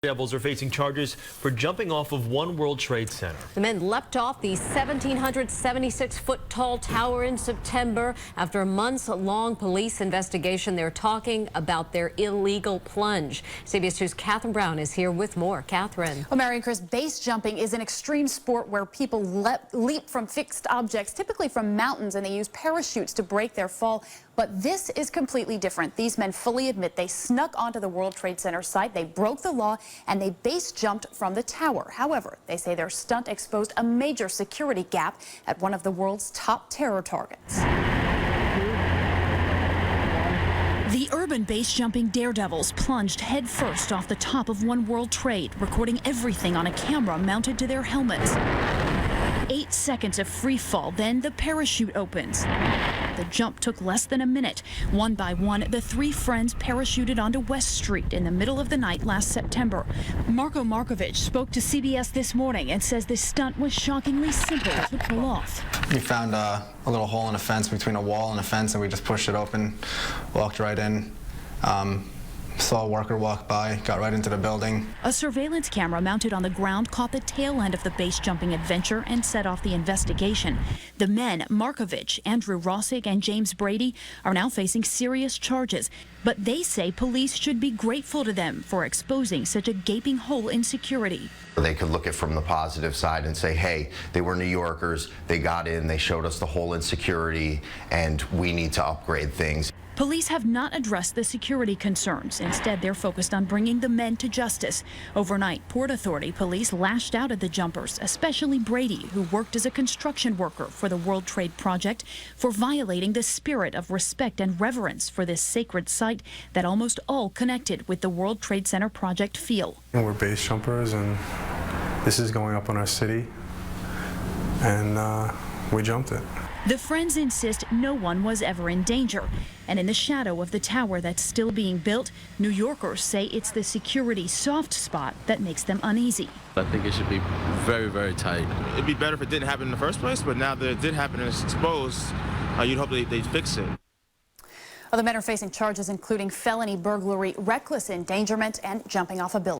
Devils are facing charges for jumping off of One World Trade Center. The men leapt off the 1,776-foot tall tower in September. After a months-long police investigation, they're talking about their illegal plunge. CBS 2's Kathryn Brown is here with more. Kathryn. Well, Mary and Chris, base jumping is an extreme sport where people leap from fixed objects, typically from mountains, and they use parachutes to break their fall. But this is completely different. These men fully admit they snuck onto the World Trade Center site, they broke the law, and they base jumped from the tower. However, they say their stunt exposed a major security gap at one of the world's top terror targets. The urban base jumping daredevils plunged headfirst off the top of One World Trade, recording everything on a camera mounted to their helmets. 8 seconds of free fall, then the parachute opens. The jump took less than a minute. One by one, the three friends parachuted onto West Street in the middle of the night last September. Markovich spoke to CBS this morning and says this stunt was shockingly simple to pull off. We found a little hole in a fence between a wall and a fence, and we just pushed it open, walked right in. Saw a worker walk by, got right into the building. A surveillance camera mounted on the ground caught the tail end of the base jumping adventure and set off the investigation. The men, Markovich, Andrew Rossig, and James Brady, are now facing serious charges. But they say police should be grateful to them for exposing such a gaping hole in security. They could look at it from the positive side and say, hey, they were New Yorkers, they got in, they showed us the hole in security, and we need to upgrade things. Police have not addressed the security concerns. Instead, they're focused on bringing the men to justice. Overnight, Port Authority police lashed out at the jumpers, especially Brady, who worked as a construction worker for the World Trade Project, for violating the spirit of respect and reverence for this sacred site that almost all connected with the World Trade Center project feel. We're base jumpers, and this is going up on our city, and we jumped it. The friends insist no one was ever in danger. And in the shadow of the tower that's still being built, New Yorkers say it's the security soft spot that makes them uneasy. I think it should be very, very tight. It'd be better if it didn't happen in the first place, but now that it did happen and it's exposed, you'd hope they'd fix it. Other men are facing charges including felony burglary, reckless endangerment, and jumping off a building.